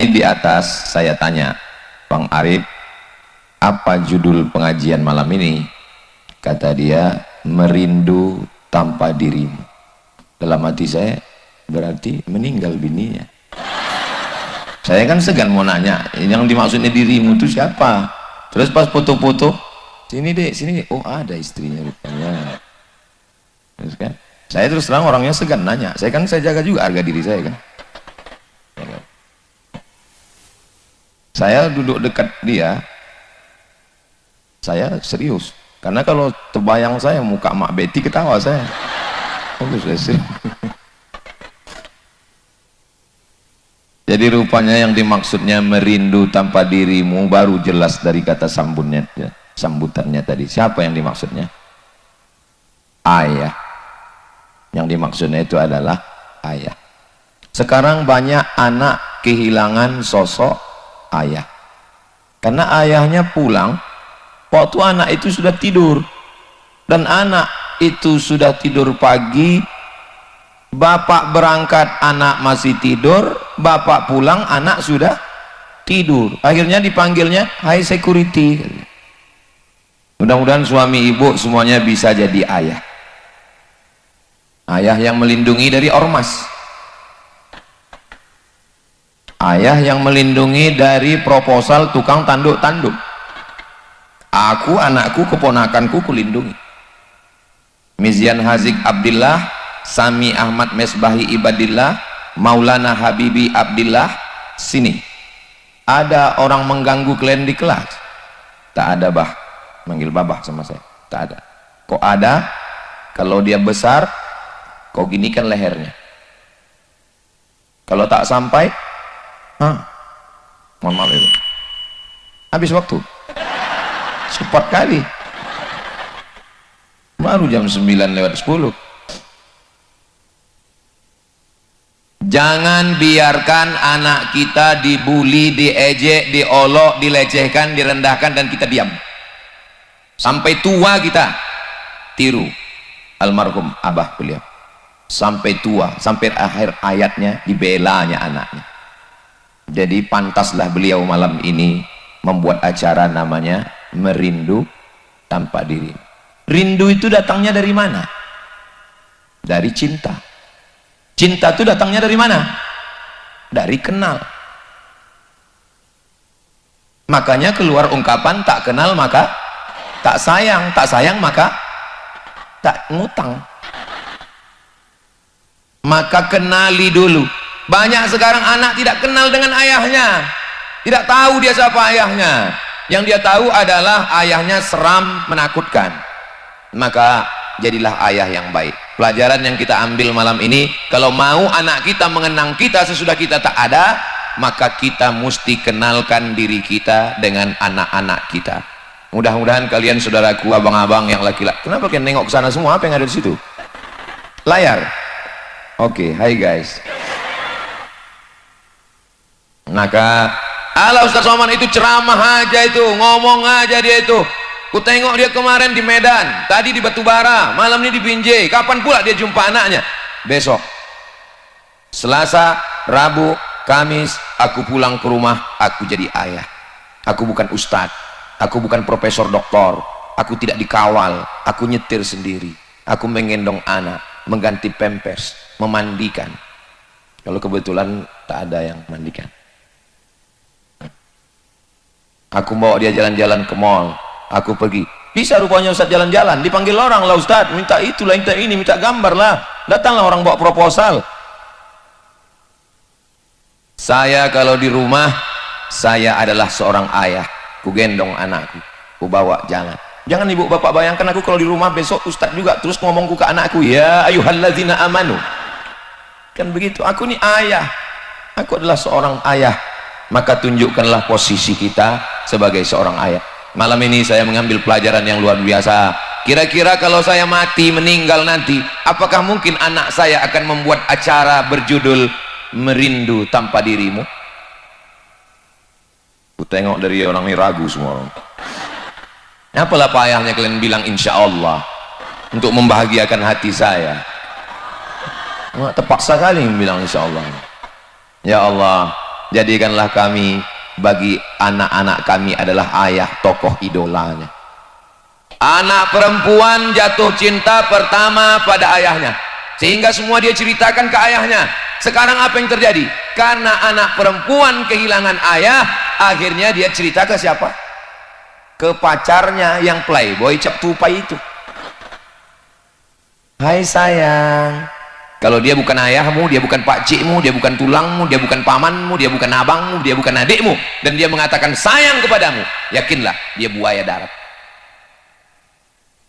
Di atas saya tanya, Bang Arif, apa judul pengajian malam ini? Kata dia, merindu tanpa dirimu. Dalam hati saya, berarti meninggal bininya. Saya kan segan mau nanya, yang dimaksudnya dirimu itu siapa? Terus pas foto-foto, sini dek, sini dek. Oh ada istrinya rupanya. Terus kan, saya terus terang orangnya segan nanya. Saya jaga juga harga diri saya kan. Saya duduk dekat dia, saya serius. Karena kalau terbayang saya muka Mak Betty ketawa saya. Jadi rupanya yang dimaksudnya merindu tanpa dirimu baru jelas dari kata sambutannya tadi. Siapa yang dimaksudnya? Ayah. Yang dimaksudnya itu adalah ayah. Sekarang banyak anak kehilangan sosok ayah, karena ayahnya pulang waktu anak itu sudah tidur, dan anak itu sudah tidur pagi, bapak berangkat anak masih tidur, bapak pulang anak sudah tidur. Akhirnya dipanggilnya, hai security. Mudah-mudahan suami ibu semuanya bisa jadi ayah, ayah yang melindungi dari ormas, ayah yang melindungi dari proposal tukang tanduk-tanduk. Aku, anakku, keponakanku kulindungi. Mizian Hazik Abdillah, Sami Ahmad Mesbahi Ibadillah, Maulana Habibi Abdillah. Sini ada orang mengganggu kalian di kelas? Tak ada, bah. Manggil babah sama saya. Tak ada. Kok ada? Kalau dia besar kau ginikan lehernya. Kalau tak sampai, mohon maaf itu habis waktu cepat kali, baru jam 9:10. Jangan biarkan anak kita dibuli, diejek, diolok, dilecehkan, direndahkan, dan kita diam sampai tua. Kita tiru almarhum abah beliau, sampai tua, sampai akhir ayatnya dibelanya anaknya. Jadi pantaslah beliau malam ini membuat acara namanya merindu tanpa diri. Rindu itu datangnya dari mana? Dari cinta. Cinta itu datangnya dari mana? Dari kenal. Makanya keluar ungkapan tak kenal maka tak sayang, tak sayang maka tak ngutang. Maka kenali dulu. Banyak sekarang anak tidak kenal dengan ayahnya, tidak tahu dia siapa ayahnya. Yang dia tahu adalah ayahnya seram, menakutkan. Maka jadilah ayah yang baik. Pelajaran yang kita ambil malam ini, kalau mau anak kita mengenang kita sesudah kita tak ada, maka kita mesti kenalkan diri kita dengan anak-anak kita. Mudah-mudahan kalian saudaraku, abang-abang yang laki-laki, kenapa kalian nengok ke sana semua? Apa yang ada di situ? Layar. Oke, hai guys. Maka ala Ustaz Somad itu ceramah aja, itu ngomong aja dia itu. Ku tengok dia kemarin di Medan, tadi di Batubara, malam ini di Binjai. Kapan pula dia jumpa anaknya? Besok Selasa, Rabu, Kamis aku pulang ke rumah, aku jadi ayah. Aku bukan ustadz, aku bukan profesor doktor, aku tidak dikawal, aku nyetir sendiri, aku menggendong anak, mengganti pampers, memandikan. Kalau kebetulan tak ada yang mandikan, aku bawa dia jalan-jalan ke mall, aku pergi. Bisa rupanya Ustadz jalan-jalan, dipanggil orang lah, Ustadz minta itulah, minta ini, minta gambar lah. Datanglah orang bawa proposal. Saya kalau di rumah, saya adalah seorang ayah. Ku gendong anakku, ku bawa jalan. Jangan ibu bapak bayangkan aku kalau di rumah besok Ustadz juga terus ngomongku ke anakku, ya ayyuhalladzina amanu. Kan begitu, aku ini ayah, aku adalah seorang ayah. Maka tunjukkanlah posisi kita sebagai seorang ayah. Malam ini saya mengambil pelajaran yang luar biasa. Kira-kira kalau saya mati, meninggal nanti, apakah mungkin anak saya akan membuat acara berjudul Merindu Tanpa Dirimu? Ku tengok dari orang ini ragu semua orang. Apalah payahnya kalian bilang insya Allah untuk membahagiakan hati saya. Terpaksa kali bilang insya Allah. Ya Allah, jadikanlah kami bagi anak-anak kami adalah ayah, tokoh idolanya. Anak perempuan jatuh cinta pertama pada ayahnya, sehingga semua dia ceritakan ke ayahnya. Sekarang apa yang terjadi? Karena anak perempuan kehilangan ayah, akhirnya dia cerita ke siapa? Ke pacarnya yang playboy cap tupai itu. Hai sayang, kalau dia bukan ayahmu, dia bukan pakcikmu, dia bukan tulangmu, dia bukan pamanmu, dia bukan abangmu, dia bukan adikmu, dan dia mengatakan sayang kepadamu, yakinlah dia buaya darat.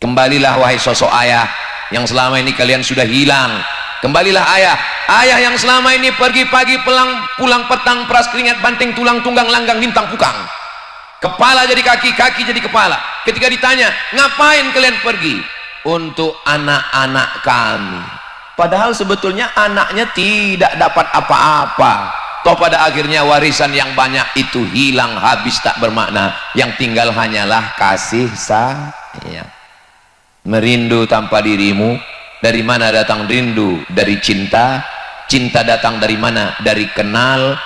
Kembalilah wahai sosok ayah yang selama ini kalian sudah hilang. Kembalilah ayah, ayah yang selama ini pergi pagi pulang petang, peras keringat, banting tulang, tunggang langgang, lintang pukang, kepala jadi kaki, kaki jadi kepala. Ketika ditanya ngapain kalian pergi? Untuk anak-anak kami. Padahal sebetulnya anaknya tidak dapat apa-apa. Toh pada akhirnya warisan yang banyak itu hilang, habis, tak bermakna. Yang tinggal hanyalah kasih sayang. Merindu tanpa dirimu. Dari mana datang rindu? Dari cinta. Cinta datang dari mana? Dari kenal.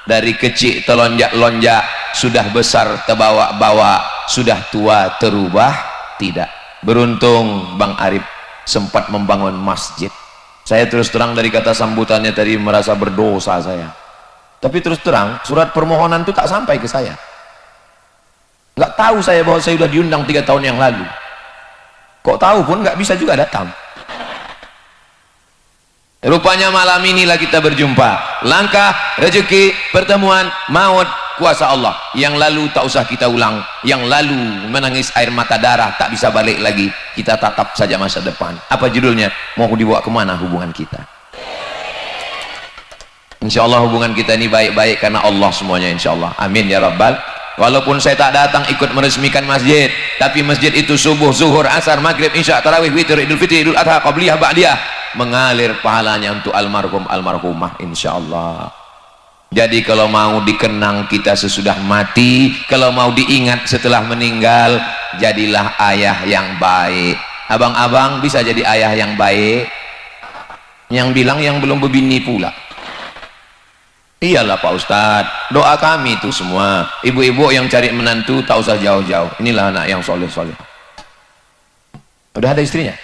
Dari kecil telonjak-lonjak, sudah besar terbawa-bawa, sudah tua terubah tidak. Beruntung Bang Arif sempat membangun masjid. Saya terus terang dari kata sambutannya tadi merasa berdosa saya. Tapi terus terang surat permohonan itu tak sampai ke saya. Nggak tahu saya bahwa saya sudah diundang 3 tahun yang lalu. Kok tahu pun nggak bisa juga datang. Rupanya malam inilah kita berjumpa. Langkah, rezeki, pertemuan, maut, kuasa Allah. Yang lalu tak usah kita ulang. Yang lalu menangis air mata darah, tak bisa balik lagi. Kita tatap saja masa depan. Apa judulnya? Mau dibawa kemana hubungan kita? Insya Allah hubungan kita ini baik-baik karena Allah semuanya, insya Allah. Amin ya Rabbal. Walaupun saya tak datang ikut meresmikan masjid, tapi masjid itu subuh, zuhur, asar, maghrib, isya, tarawih, witir, idul fitri, idul adha, qabliyah, ba'diyah, mengalir pahalanya untuk almarhum almarhumah, insya Allah. Jadi kalau mau dikenang kita sesudah mati, kalau mau diingat setelah meninggal, jadilah ayah yang baik. Abang-abang bisa jadi ayah yang baik? Yang bilang yang belum berbini pula. Iyalah Pak Ustadz, doa kami itu semua. Ibu-ibu yang cari menantu tak usah jauh-jauh. Inilah anak yang soleh-soleh. Udah ada istrinya?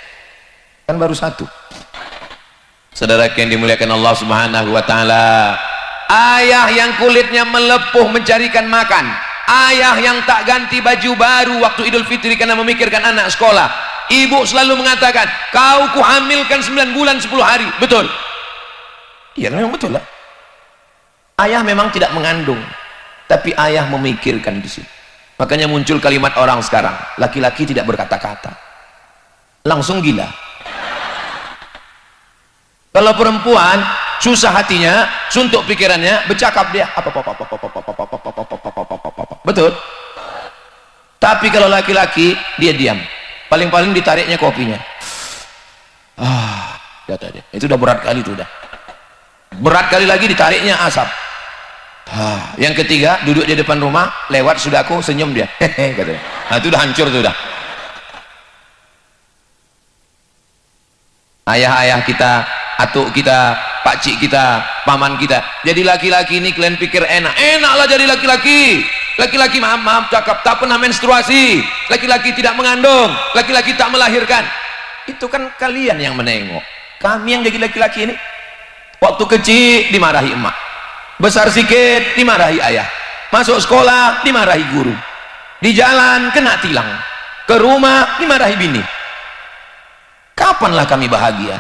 Kan baru 1. Saudara yang dimuliakan Allah Subhanahu wa Ta'ala, ayah yang kulitnya melepuh mencarikan makan, ayah yang tak ganti baju baru waktu Idul Fitri karena memikirkan anak sekolah. Ibu selalu mengatakan, kau kuhamilkan 9 bulan 10 hari. Betul? Iya memang betul lah. Ayah memang tidak mengandung, tapi ayah memikirkan di sini. Makanya muncul kalimat orang sekarang, laki-laki tidak berkata-kata, langsung gila. Kalau perempuan susah hatinya, suntuk pikirannya, bercakap dia betul. Tapi kalau laki-laki dia diam, paling-paling ditariknya kopinya. Kata dia, itu udah berat kali, itu udah berat kali lagi ditariknya asap. Yang ketiga duduk di depan rumah, lewat sudah aku senyum dia, hehe katanya. Nah itu udah hancur tuh udah. Ayah-ayah kita, atuk kita, pakcik kita, paman kita. Jadi laki-laki ini kalian pikir enak? Enaklah jadi laki-laki. Laki-laki maaf cakap tak pernah menstruasi, laki-laki tidak mengandung, laki-laki tak melahirkan. Itu kan kalian yang menengok. Kami yang jadi laki-laki ini waktu kecil dimarahi emak, besar sikit dimarahi ayah, masuk sekolah dimarahi guru, di jalan kena tilang, ke rumah dimarahi bini. Kapanlah kami bahagia?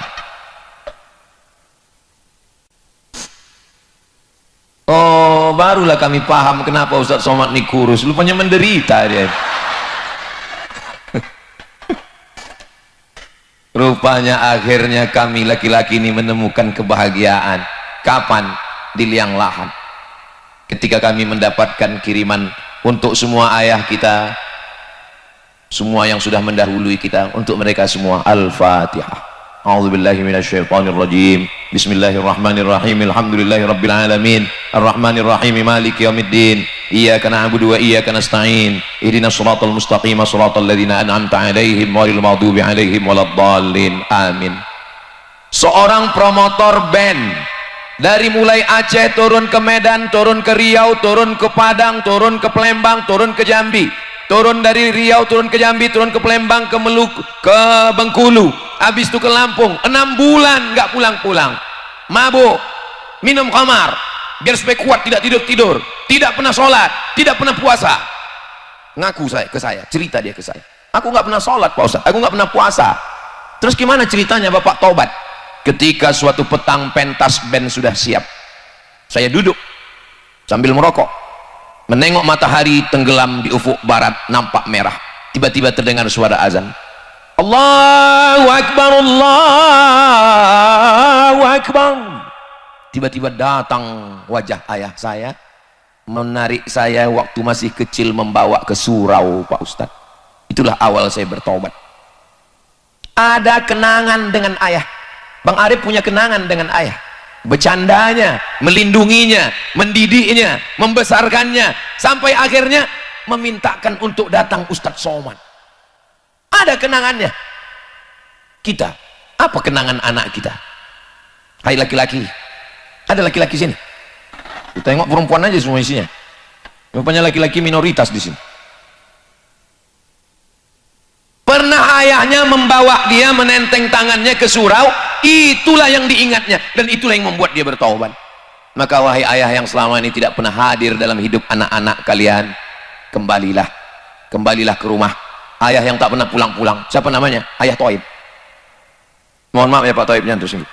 Oh, barulah kami paham kenapa Ustaz Somad ini kurus, rupanya menderita dia. Rupanya akhirnya kami laki-laki ini menemukan kebahagiaan. Kapan? Di liang lahat. Ketika kami mendapatkan kiriman untuk semua ayah kita, semua yang sudah mendahului kita, untuk mereka semua. Al-Fatihah. A'udzubillahi minasyaitonirrajim. Bismillahirrahmanirrahim. Alhamdulillahirabbil alamin. Arrahmanirrahim. Maliki yaumiddin. iyyaka na'budu wa iyyaka nasta'in ihdinas siratal mustaqim siratal ladzina an'amta 'alaihim ghairil maghdubi 'alaihim waladdallin amin. Seorang promotor band dari mulai Aceh turun ke Medan, turun ke Riau, turun ke Padang, turun ke Palembang, turun ke Jambi, turun dari Riau, turun ke Jambi, turun ke Palembang, ke Meluku, ke Bengkulu, habis itu ke Lampung, 6 bulan nggak pulang-pulang, mabuk, minum khamar, biar supaya kuat, tidak tidur-tidur, tidak pernah sholat, tidak pernah puasa. Ngaku saya, cerita dia ke saya, aku nggak pernah sholat Pak Ustaz, aku nggak pernah puasa. Terus gimana ceritanya Bapak tobat? Ketika suatu petang pentas band sudah siap, saya duduk sambil merokok, menengok matahari tenggelam di ufuk barat, nampak merah. Tiba-tiba terdengar suara azan, Allahu Akbar, Allahu Akbar. Tiba-tiba datang wajah ayah saya, menarik saya waktu masih kecil, membawa ke surau Pak Ustadz. Itulah awal saya bertobat. Ada kenangan dengan ayah. Bang Arif punya kenangan dengan ayah, bercandanya, melindunginya, mendidiknya, membesarkannya, sampai akhirnya memintakan untuk datang Ustadz Somad. Ada kenangannya. Kita, apa kenangan anak kita? Hai laki-laki, ada laki-laki sini, kita tengok perempuan aja semua isinya, rupanya laki-laki minoritas di sini. Pernah ayahnya membawa dia, menenteng tangannya ke surau, itulah yang diingatnya, dan itulah yang membuat dia bertaubat. Maka wahai ayah yang selama ini tidak pernah hadir dalam hidup anak-anak kalian, kembalilah ke rumah. Ayah yang tak pernah pulang-pulang, siapa namanya? Ayah Toib. Mohon maaf ya Pak Toibnya, terus ini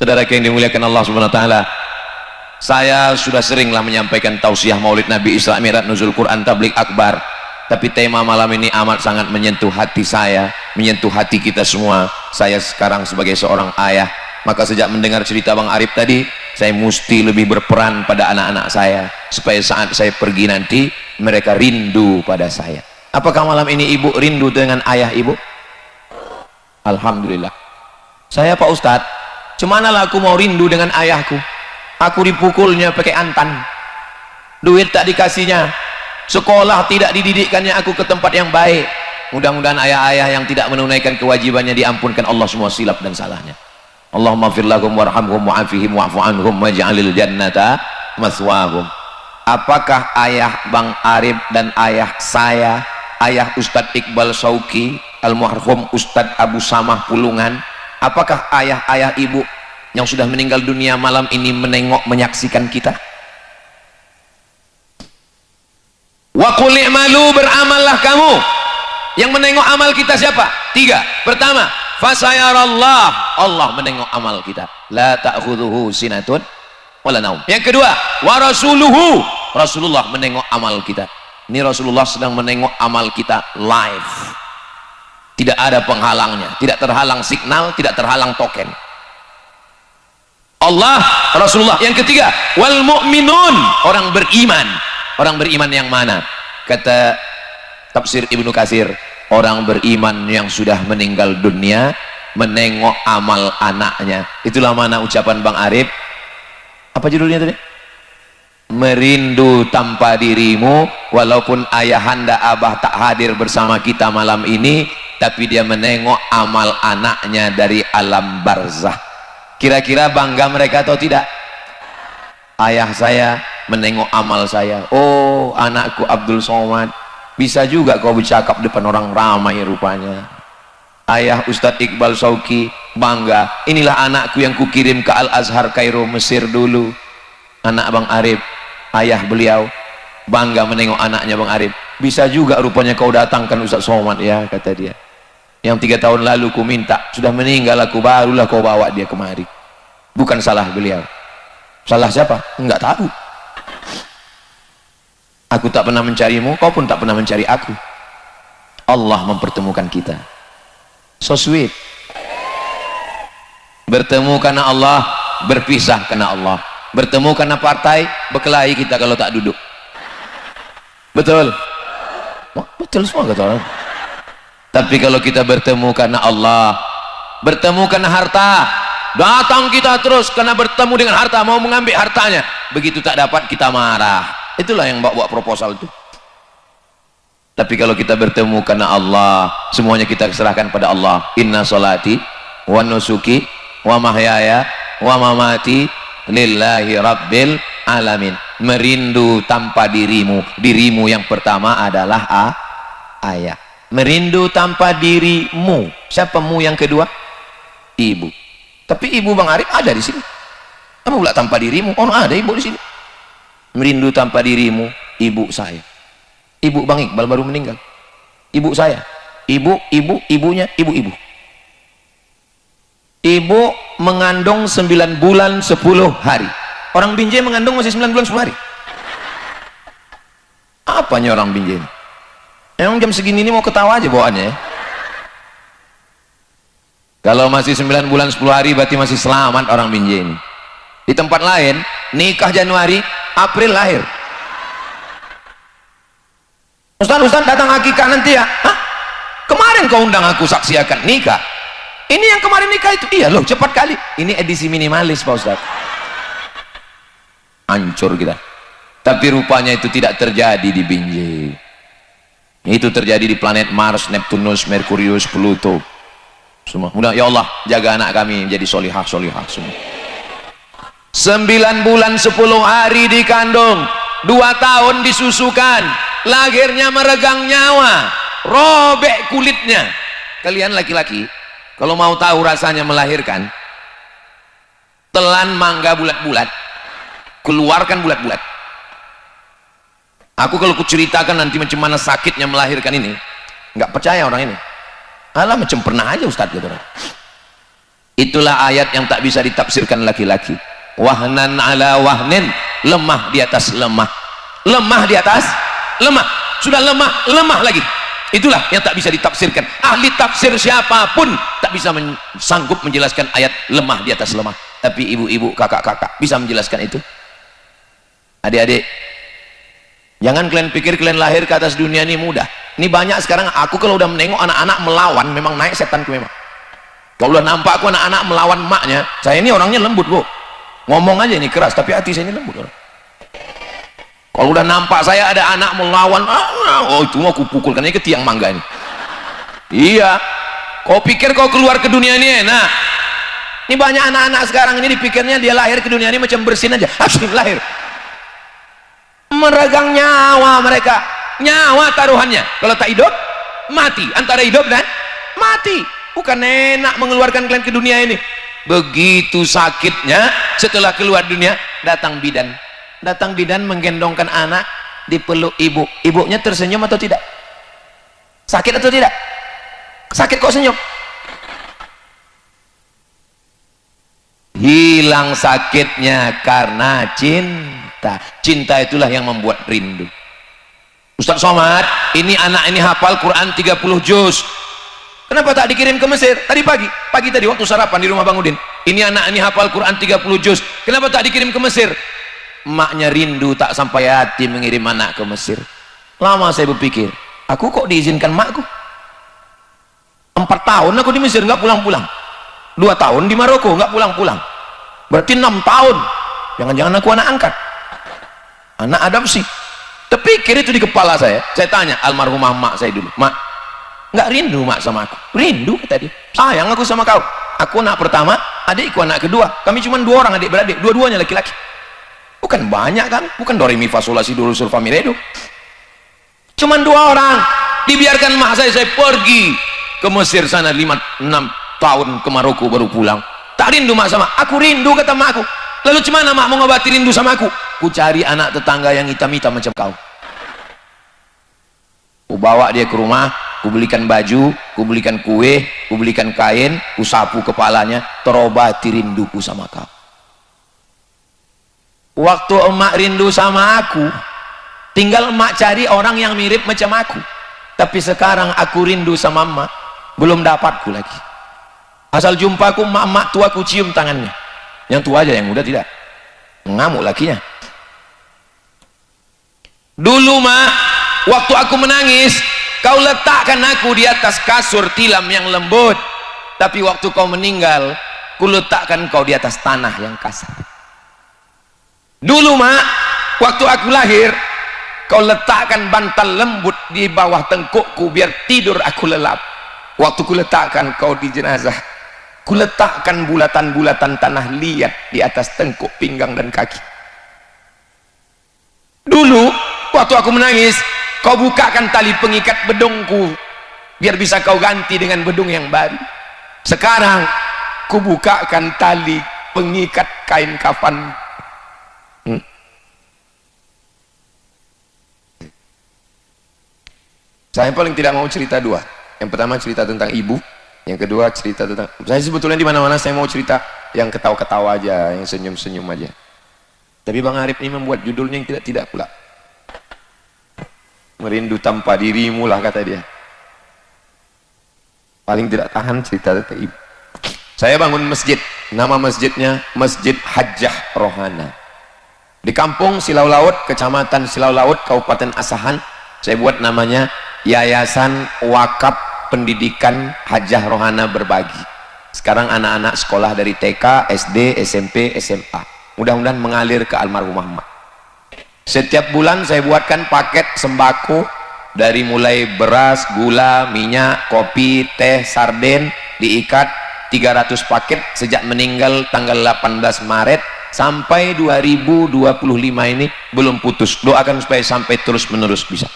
saudara yang dimuliakan Allah Subhanahu wa taala, saya sudah seringlah menyampaikan tausiah Maulid Nabi, Isra Mi'raj, Nuzul Quran, Tabligh Akbar. Tapi tema malam ini amat sangat menyentuh hati saya, menyentuh hati kita semua. Saya sekarang sebagai seorang ayah, maka sejak mendengar cerita Bang Arif tadi, saya mesti lebih berperan pada anak-anak saya, supaya saat saya pergi nanti, mereka rindu pada saya. Apakah malam ini ibu rindu dengan ayah ibu? Alhamdulillah. Saya Pak Ustadz, cemanalah aku mau rindu dengan ayahku? Aku dipukulnya pakai antan, duit tak dikasihnya, sekolah tidak dididikkannya aku ke tempat yang baik. Mudah-mudahan ayah-ayah yang tidak menunaikan kewajibannya diampunkan Allah semua silap dan salahnya. Allahumma fir lahum warhamhum wa'afihim wa'fu anhum waj'alil jannata maswahum. Apakah ayah Bang Arif dan ayah saya, ayah Ustadz Iqbal Sauki, almarhum Ustadz Abu Samah Pulungan, apakah ayah-ayah ibu yang sudah meninggal dunia malam ini menengok, menyaksikan kita? Wa qul i'malu, beramallah kamu. Yang menengok amal kita siapa? 3. Pertama, fasayarallah, Allah menengok amal kita. La ta'khudhuhu sinatun wala naum. Yang kedua, wa rasuluhu, Rasulullah menengok amal kita. Ini Rasulullah sedang menengok amal kita live. Tidak ada penghalangnya, tidak terhalang signal, tidak terhalang token. Allah, Rasulullah. Yang ketiga, wal mu'minun, orang beriman. Orang beriman yang mana? Kata tafsir Ibnu Katsir, orang beriman yang sudah meninggal dunia menengok amal anaknya. Itulah mana ucapan Bang Arif. Apa judulnya tadi? Merindu tanpa dirimu. Walaupun ayahanda abah tak hadir bersama kita malam ini, tapi dia menengok amal anaknya dari alam barzah. Kira-kira bangga mereka atau tidak? Ayah saya menengok amal saya. Oh, anakku Abdul Somad, bisa juga kau bercakap depan orang ramai rupanya. Ayah Ustadz Iqbal Sauki bangga, inilah anakku yang kukirim ke Al-Azhar Kairo Mesir dulu. Anak Bang Arif, ayah beliau bangga menengok anaknya Bang Arif. Bisa juga rupanya kau datangkan Ustadz Somad ya, kata dia. Yang 3 tahun lalu ku minta, sudah meninggal aku, barulah kau bawa dia kemari. Bukan salah beliau. Salah siapa? Enggak tahu. Aku tak pernah mencarimu, kau pun tak pernah mencari aku. Allah mempertemukan kita. So sweet. Bertemu karena Allah, berpisah karena Allah. Bertemu karena partai, berkelahi kita kalau tak duduk. Betul? Betul semua kata orang. Tapi kalau kita bertemu karena Allah, bertemu karena harta, datang kita terus karena bertemu dengan harta, mau mengambil hartanya. Begitu tak dapat kita marah. Itulah yang bawa proposal itu. Tapi kalau kita bertemu karena Allah, semuanya kita serahkan pada Allah. Inna sholati wa nusuki wa mahyaya wa mamati lillahi rabbil alamin. Merindu tanpa dirimu. Dirimu yang pertama adalah ayah. Merindu tanpa dirimu. Siapa mu yang kedua? Ibu. Tapi ibu Bang Arif ada di sini. Kamu pula tanpa dirimu? Oh, ada ibu di sini. Merindu tanpa dirimu, ibu saya. Ibu Bang Iqbal baru meninggal. Ibu saya. Ibunya, ibu-ibu. Ibu mengandung 9 bulan 10 hari. Orang Binjai mengandung masih 9 bulan 10 hari. Apanya orang Binjai? Emang jam segini ini mau ketawa aja bawaannya ya? Kalau masih 9 bulan 10 hari berarti masih selamat orang Binjai ini. Di tempat lain, nikah Januari, April lahir. Ustaz datang akikah nanti ya? Hah? Kemarin kau undang aku saksiakan nikah. Ini yang kemarin nikah itu. Iya loh, cepat kali. Ini edisi minimalis Pak Ustaz. Hancur kita. Tapi rupanya itu tidak terjadi di Binjai. Itu terjadi di planet Mars, Neptunus, Merkurius, Pluto. Semua. Mudah ya Allah jaga anak kami menjadi solihah semua. 9 bulan 10 hari dikandung, 2 tahun disusukan, lahirnya meregang nyawa, robek kulitnya. Kalian laki-laki kalau mau tahu rasanya melahirkan, telan mangga bulat-bulat, keluarkan bulat-bulat. Aku kalau kuceritakan nanti macam mana sakitnya melahirkan ini, nggak percaya orang ini. Alah macam pernah aja Ustadz gitu. Itulah ayat yang tak bisa ditafsirkan laki-laki. Wahnan ala wahnin, lemah di atas lemah, lemah di atas lemah, sudah lemah lagi. Itulah yang tak bisa ditafsirkan. Ahli tafsir siapapun tak bisa sanggup menjelaskan ayat lemah di atas lemah. Tapi ibu-ibu, kakak-kakak bisa menjelaskan itu. Adik-adik, jangan kalian pikir kalian lahir ke atas dunia ini mudah. Ini banyak sekarang, aku kalau udah menengok anak-anak melawan, memang naik setanku memang. Kalau udah nampak aku anak-anak melawan emaknya, saya ini orangnya lembut loh. Ngomong aja ini keras, tapi hati saya ini lembut. Kalau udah nampak saya ada anak melawan, oh itu mau aku pukulkan ini ke tiang mangga ini. Iya, kau pikir kau keluar ke dunia ini enak? Ini banyak anak-anak sekarang ini dipikirnya dia lahir ke dunia ini macam bersin aja. Asing lahir. Meregang nyawa mereka, nyawa taruhannya. Kalau tak hidup, mati. Antara hidup dan mati. Bukan enak mengeluarkan kalian ke dunia ini. Begitu sakitnya setelah keluar dunia, datang bidan menggendongkan anak, dipeluk ibu. Ibunya tersenyum atau tidak? Sakit atau tidak? Sakit kok senyum? Hilang sakitnya karena cinta. Cinta itulah yang membuat rindu. Ustaz Somad, ini anak ini hafal Quran 30 juz. Kenapa tak dikirim ke Mesir? Tadi pagi tadi waktu sarapan di rumah Bang Udin. Ini anak ini hafal Quran 30 juz. Kenapa tak dikirim ke Mesir? Emaknya rindu tak sampai hati mengirim anak ke Mesir. Lama saya berpikir, aku kok diizinkan makku? 4 tahun aku di Mesir nggak pulang-pulang. 2 tahun di Maroko nggak pulang-pulang. Berarti 6 tahun. Jangan-jangan aku anak angkat, anak adopsi. Terpikir itu di kepala saya. Saya tanya almarhumah mak saya dulu, mak, nggak rindu mak sama aku? Rindu tadi. Sayang aku sama kau. Aku anak pertama, adikku anak kedua. Kami cuma 2 orang adik beradik, dua-duanya laki-laki. Bukan banyak kan? Bukan do re mi fa sol la si do sol fa mi re do. Cuma 2 orang. Dibiarkan mak saya pergi ke Mesir sana 5-6 tahun, ke Maroko baru pulang. Tak rindu mak sama aku? Rindu kata mak aku. Lalu gimana mak mau ngobati rindu sama aku? Ku cari anak tetangga yang hitam-hitam macam kau. Ku bawa dia ke rumah, ku belikan baju, ku belikan kue, ku belikan kain, ku sapu kepalanya, terobati rinduku sama kau. Waktu emak rindu sama aku, tinggal emak cari orang yang mirip macam aku. Tapi sekarang aku rindu sama emak, belum dapatku lagi. Asal jumpaku emak-emak tua, ku cium tangannya. Yang tua aja, yang muda tidak. Ngamuk lakinya. Dulu mak, waktu aku menangis, kau letakkan aku di atas kasur tilam yang lembut. Tapi waktu kau meninggal, ku letakkan kau di atas tanah yang kasar. Dulu mak, waktu aku lahir, kau letakkan bantal lembut di bawah tengkukku biar tidur aku lelap. Waktu ku letakkan kau di jenazah, ku letakkan bulatan-bulatan tanah liat di atas tengkuk, pinggang dan kaki. Dulu waktu aku menangis, kau bukakan tali pengikat bedungku biar bisa kau ganti dengan bedung yang baru. Sekarang ku bukakan tali pengikat kain kafan. Saya paling tidak mau cerita dua. Yang pertama cerita tentang ibu, yang kedua cerita tentang, saya sebetulnya di mana-mana saya mau cerita yang ketawa-ketawa aja, yang senyum-senyum aja. Tapi Bang Arif ini membuat judulnya yang tidak pula. Merindu tanpa dirimu lah kata dia. Paling tidak tahan cerita tentang ibu. Saya bangun masjid, nama masjidnya Masjid Hajjah Rohana. Di kampung Silau Laut, Kecamatan Silau Laut, Kabupaten Asahan, saya buat namanya Yayasan Wakaf Pendidikan Hajjah Rohana Berbagi. Sekarang anak-anak sekolah dari TK, SD, SMP, SMA. Mudah-mudahan mengalir ke almarhum Muhammad. Setiap bulan saya buatkan paket sembako dari mulai beras, gula, minyak, kopi, teh, sarden, diikat 300 paket sejak meninggal tanggal 18 Maret sampai 2025 ini belum putus. Doakan supaya sampai terus-menerus bisa.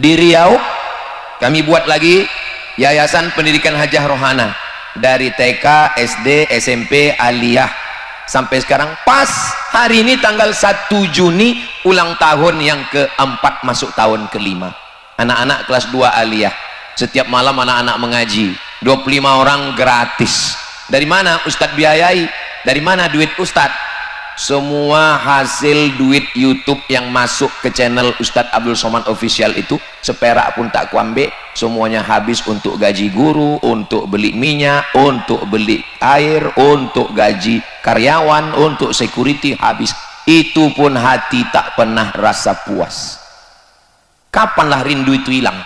Di Riau kami buat lagi Yayasan Pendidikan Hajjah Rohana dari TK, SD, SMP, aliyah sampai sekarang. Pas hari ini tanggal 1 Juni ulang tahun yang keempat masuk tahun kelima. Anak-anak kelas 2 aliyah. Setiap malam anak-anak mengaji. 25 orang gratis. Dari mana Ustadz biayai? Dari mana duit Ustadz? Semua hasil duit YouTube yang masuk ke channel Ustadz Abdul Somad Official itu seperak pun tak kuambil. Semuanya habis untuk gaji guru, untuk beli minyak, untuk beli air, untuk gaji karyawan, untuk security, habis. Itu pun hati tak pernah rasa puas. Kapanlah rindu itu hilang?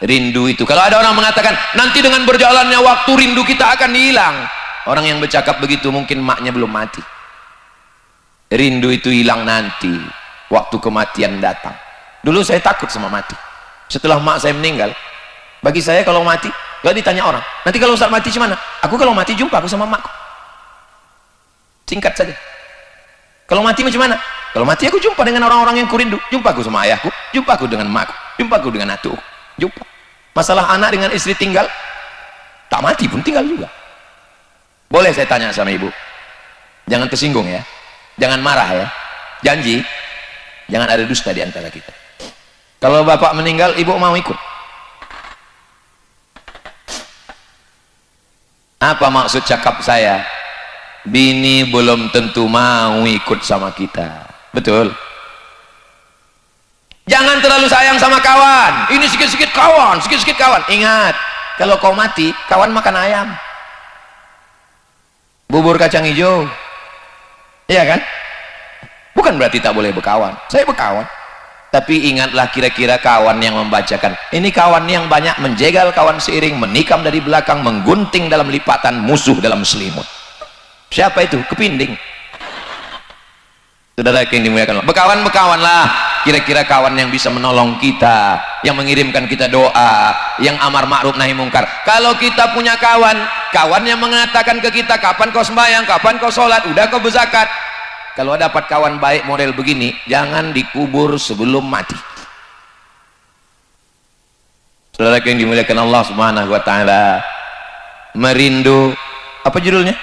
Rindu itu, kalau ada orang mengatakan nanti dengan berjalannya waktu rindu kita akan hilang, orang yang bercakap begitu mungkin maknya belum mati. Rindu itu hilang nanti waktu kematian datang. Dulu saya takut sama mati. Setelah mak saya meninggal, bagi saya kalau mati, gak ditanya orang, nanti kalau Ustaz mati gimana? Aku kalau mati jumpa aku sama makku. Singkat saja. Kalau mati macam mana? Kalau mati aku jumpa dengan orang-orang yang kurindu. Jumpa aku sama ayahku, jumpa aku dengan makku, jumpa aku dengan atuku, jumpa. Masalah anak dengan istri tinggal, tak mati pun tinggal juga. Boleh saya tanya sama ibu? Jangan tersinggung ya, jangan marah ya, janji jangan ada dusta di antara kita. Kalau bapak meninggal, ibu mau ikut? Apa maksud cakap saya? Bini belum tentu mau ikut sama kita, betul? Jangan terlalu sayang sama kawan. Ini sikit-sikit kawan, sikit-sikit kawan. Ingat, kalau kau mati, kawan makan ayam, bubur kacang hijau, iya kan? Bukan berarti tak boleh berkawan. Saya berkawan, tapi ingatlah kira-kira kawan yang membacakan. Ini kawan yang banyak menjegal kawan seiring, menikam dari belakang, menggunting dalam lipatan, musuh dalam selimut. Siapa itu? Kepinding. Saudara yang dimuliakan Allah, berkawan-berkawanlah kira-kira kawan yang bisa menolong kita, yang mengirimkan kita doa, yang amar ma'ruf nahi mungkar. Kalau kita punya kawan yang mengatakan ke kita, kapan kau sembahyang, kapan kau sholat, udah kau berzakat. Kalau dapat kawan baik model begini, jangan dikubur sebelum mati. Saudara yang dimuliakan Allah Subhanahu wa taala, merindu, apa judulnya?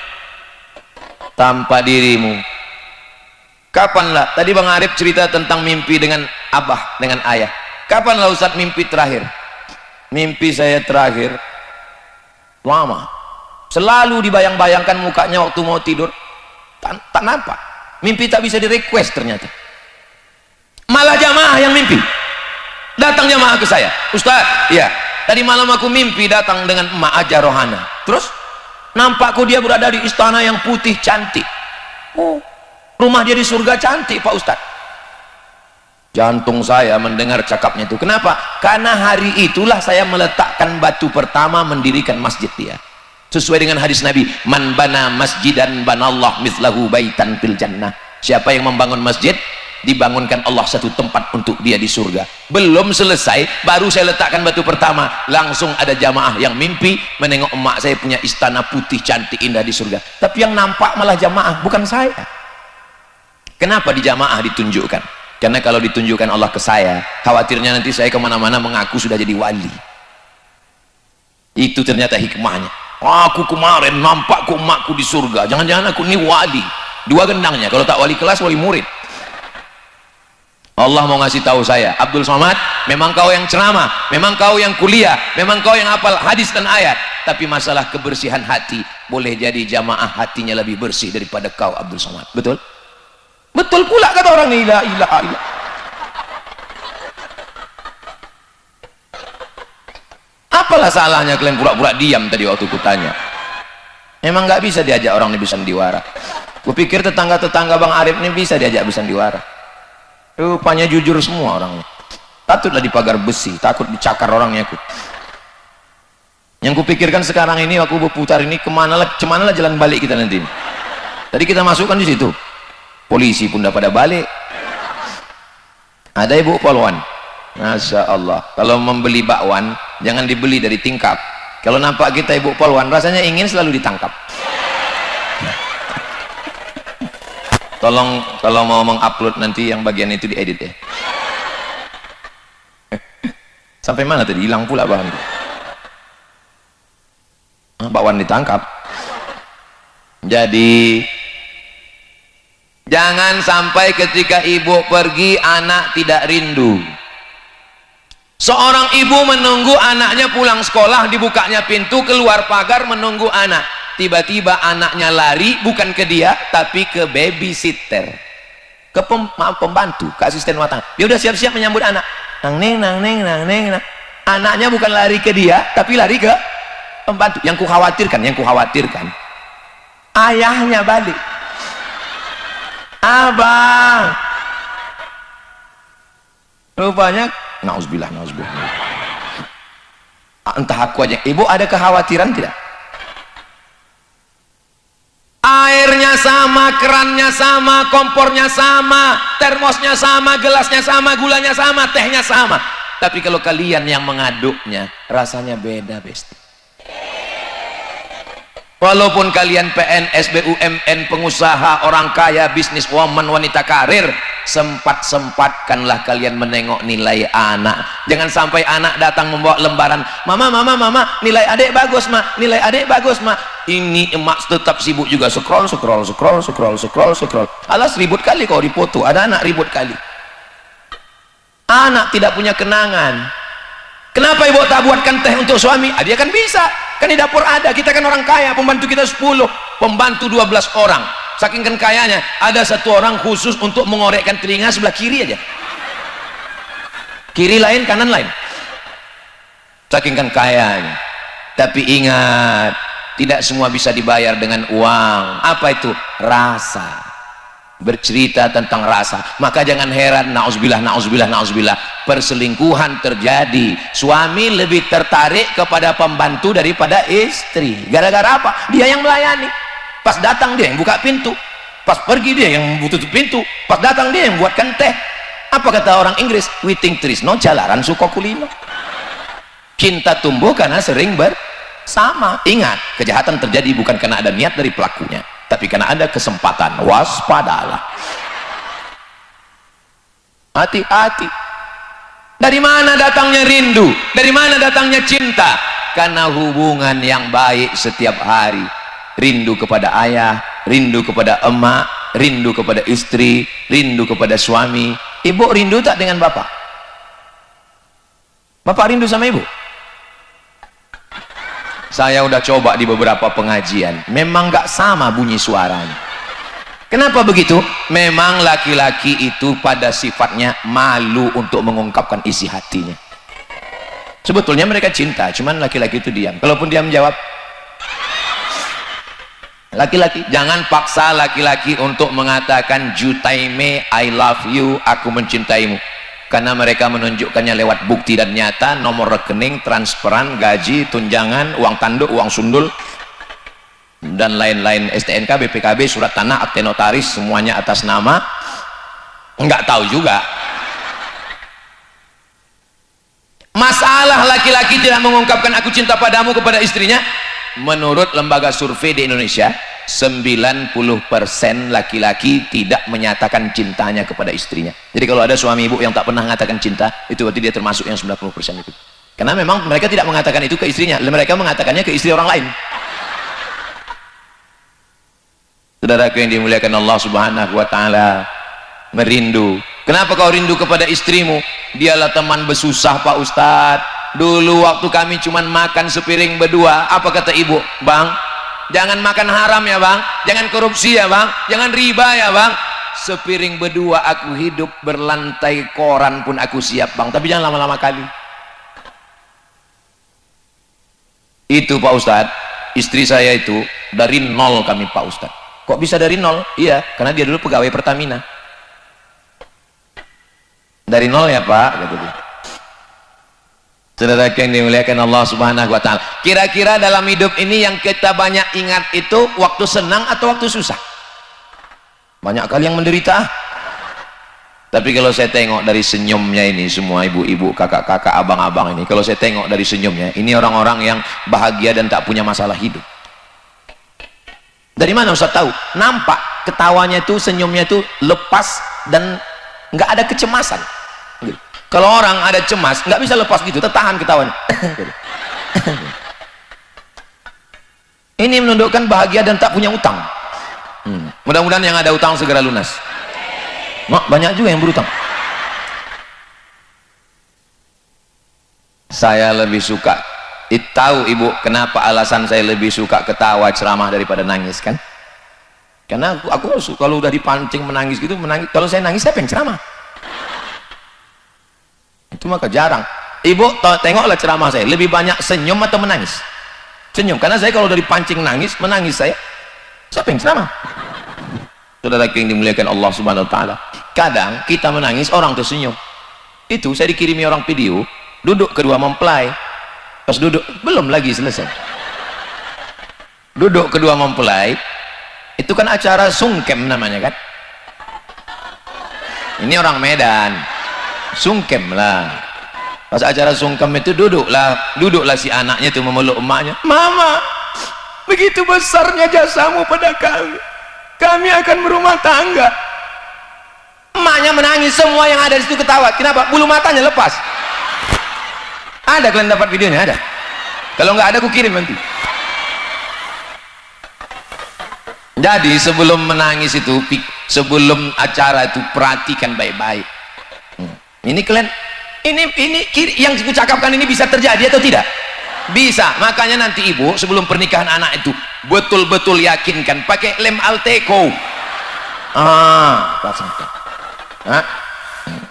Tanpa dirimu. Kapanlah, tadi Bang Arif cerita tentang mimpi dengan abah, dengan ayah. Kapanlah Ustaz mimpi terakhir? Mimpi saya terakhir lama, selalu dibayang-bayangkan mukanya waktu mau tidur, tak nampak. Mimpi tak bisa di request ternyata. Malah jamaah yang mimpi. Datang jamaah ke saya, Ustaz, iya, tadi malam aku mimpi datang dengan emak Hajjah Rohana. Terus nampakku dia berada di istana yang putih cantik. Oh, rumah dia di surga cantik Pak Ustaz. Jantung saya mendengar cakapnya itu. Kenapa? Karena hari itulah saya meletakkan batu pertama mendirikan masjid dia. Sesuai dengan hadis Nabi, man bana masjidan banallah mithlahu baitan fil jannah. Siapa yang membangun masjid, dibangunkan Allah satu tempat untuk dia di surga. Belum selesai, baru saya letakkan batu pertama, langsung ada jamaah yang mimpi menengok emak saya punya istana putih cantik indah di surga. Tapi yang nampak malah jamaah, bukan saya. Kenapa di jamaah ditunjukkan? Karena kalau ditunjukkan Allah ke saya, khawatirnya nanti saya kemana-mana mengaku sudah jadi wali. Itu ternyata hikmahnya. Aku kemarin nampak ku emakku di surga, jangan-jangan aku ini wali. Dua gendangnya, kalau tak wali kelas, wali murid. Allah mau ngasih tahu saya, Abdul Somad, memang kau yang ceramah, memang kau yang kuliah, memang kau yang hafal hadis dan ayat, tapi masalah kebersihan hati, boleh jadi jamaah hatinya lebih bersih daripada kau, Abdul Somad. Betul? Betul pula kata orang ini. La ilaha illallah. Apalah salahnya kalian pura-pura diam tadi waktu kutanya? Memang nggak bisa diajak orang ini bersandiwara. Kupikir tetangga-tetangga Bang Arif ini bisa diajak bersandiwara. Rupanya jujur semua orangnya. Takutlah di pagar besi, takut dicakar orangnya aku. Yang kupikirkan sekarang ini aku berputar ini kemana lah jalan balik kita nanti. Tadi kita masukkan di situ. Polisi pun dah pada balik. Ada ibu polwan. Masya Allah, kalau membeli bakwan jangan dibeli dari tingkap. Kalau nampak kita ibu polwan rasanya ingin selalu ditangkap. Tolong kalau mau mengupload nanti yang bagian itu diedit ya. Sampai mana tadi? Hilang pula bahan. Bakwan ditangkap. Jadi jangan sampai ketika ibu pergi anak tidak rindu. Seorang ibu menunggu anaknya pulang sekolah, dibukanya pintu, keluar pagar menunggu anak. Tiba-tiba anaknya lari, bukan ke dia, tapi ke babysitter. Ke pembantu, ke asisten rumah tangga. Dia udah siap-siap menyambut anak. Nang neng, nang neng, nang neng. Anaknya bukan lari ke dia, tapi lari ke pembantu. Yang kukhawatirkan, ayahnya balik. Abang. Rupanya nauzubillah. Entah aku aja. Ibu ada kekhawatiran tidak? Airnya sama, kerannya sama, kompornya sama, termosnya sama, gelasnya sama, gulanya sama, tehnya sama. Tapi kalau kalian yang mengaduknya, rasanya beda, besti. Walaupun kalian PNS, BUMN, pengusaha, orang kaya, bisniswoman, wanita karir, sempat-sempatkanlah kalian menengok nilai anak. Jangan sampai anak datang membawa lembaran, mama, nilai adik bagus ma, nilai adik bagus ma. Ini emak tetap sibuk juga scroll. Alas ribut kali kau dipoto, ada anak ribut kali. Anak tidak punya kenangan. Kenapa ibu tak buatkan teh untuk suami? Dia kan bisa, kan di dapur ada. Kita kan orang kaya, pembantu kita 10, pembantu 12 orang. Saking kan kayanya, ada satu orang khusus untuk mengorekkan telinga sebelah kiri aja. Kiri lain, kanan lain. Saking kan kayanya. Tapi ingat, tidak semua bisa dibayar dengan uang. Apa itu? Rasa. Bercerita tentang rasa. Maka jangan heran, nauzubillah, perselingkuhan terjadi. Suami lebih tertarik kepada pembantu daripada istri. Gara-gara apa? Dia yang melayani. Pas datang dia yang buka pintu, pas pergi dia yang tutup pintu, pas datang dia yang buatkan teh. Apa kata orang Inggris? Witing trisno jalaran suko kulino. Cinta tumbuh karena sering bersama. Ingat, kejahatan terjadi bukan karena ada niat dari pelakunya, tapi karena ada kesempatan. Waspadalah. Hati-hati. Dari mana datangnya rindu? Dari mana datangnya cinta? Karena hubungan yang baik setiap hari. Rindu kepada ayah, rindu kepada emak, rindu kepada istri, rindu kepada suami. Ibu rindu tak dengan bapak? Bapak rindu sama ibu? Saya udah coba di beberapa pengajian, memang gak sama bunyi suaranya. Kenapa begitu? Memang laki-laki itu pada sifatnya malu untuk mengungkapkan isi hatinya. Sebetulnya mereka cinta, cuman laki-laki itu diam. Kalaupun dia menjawab, laki-laki, jangan paksa laki-laki untuk mengatakan jutaime, I love you, aku mencintaimu. Karena mereka menunjukkannya lewat bukti dan nyata, nomor rekening, transferan, gaji, tunjangan, uang tanduk, uang sundul, dan lain-lain, STNK, BPKB, surat tanah, akte notaris, semuanya atas nama Enggak tahu juga. Masalah laki-laki tidak mengungkapkan aku cinta padamu kepada istrinya, menurut lembaga survei di Indonesia 90% laki-laki tidak menyatakan cintanya kepada istrinya. Jadi kalau ada suami ibu yang tak pernah mengatakan cinta, itu berarti dia termasuk yang 90% itu. Karena memang mereka tidak mengatakan itu ke istrinya, mereka mengatakannya ke istri orang lain. Saudaraku yang dimuliakan Allah Subhanahu wa taala, merindu. Kenapa kau rindu kepada istrimu? Dialah teman bersusah Pak Ustadz. Dulu waktu kami cuman makan sepiring berdua, apa kata ibu? Bang, jangan makan haram ya bang, jangan korupsi ya bang, jangan riba ya bang. Sepiring berdua aku hidup, berlantai koran pun aku siap bang, tapi jangan lama-lama kali. Itu Pak Ustadz, istri saya itu dari nol kami Pak Ustadz. Kok bisa dari nol? Iya, karena dia dulu pegawai Pertamina. Dari nol ya Pak, kata dia. Saudara yang dimuliakan Allah Subhanahu wa taala, kira-kira dalam hidup ini yang kita banyak ingat itu waktu senang atau waktu susah? Banyak kali yang menderita. Tapi kalau saya tengok dari senyumnya ini, semua ibu-ibu, kakak-kakak, abang-abang ini, kalau saya tengok dari senyumnya, ini orang-orang yang bahagia dan tak punya masalah hidup. Dari mana Ustaz tahu? Nampak ketawanya itu, senyumnya itu lepas dan nggak ada kecemasan. Kalau orang ada cemas, nggak bisa lepas gitu, tertahan ketawanya. Ini menunjukkan bahagia dan tak punya utang. Mudah-mudahan yang ada utang segera lunas. Mak, banyak juga yang berutang. Saya lebih suka, tahu ibu kenapa alasan saya lebih suka ketawa ceramah daripada nangis kan? Karena aku kalau udah dipancing menangis gitu, menangis. Kalau saya nangis saya pengen ceramah. Itu maka jarang. Ibu tengoklah ceramah saya, lebih banyak senyum atau menangis? Senyum, karena saya kalau dari pancing nangis, menangis saya pengen ceramah. Saudara yang dimuliakan Allah Subhanahu wa taala, kadang kita menangis, orang tersenyum. Itu saya dikirimi orang video, duduk kedua mempelai, pas duduk belum lagi selesai, duduk kedua mempelai, itu kan acara sungkem namanya kan. Ini orang Medan, sungkem lah. Pas acara sungkem itu duduklah si anaknya itu memeluk emaknya. Mama, begitu besarnya jasamu pada kami akan berumah tangga. Emaknya menangis, semua yang ada di situ ketawa. Kenapa? Bulu matanya lepas. Ada kalian dapat videonya? Ada? Kalau nggak ada aku kirim nanti. Jadi sebelum menangis itu, sebelum acara itu perhatikan baik-baik. Ini kalian, ini yang aku cakapkan ini bisa terjadi atau tidak? Bisa. Makanya nanti ibu sebelum pernikahan anak itu betul-betul yakinkan pakai lem Alteco. Pasangkan.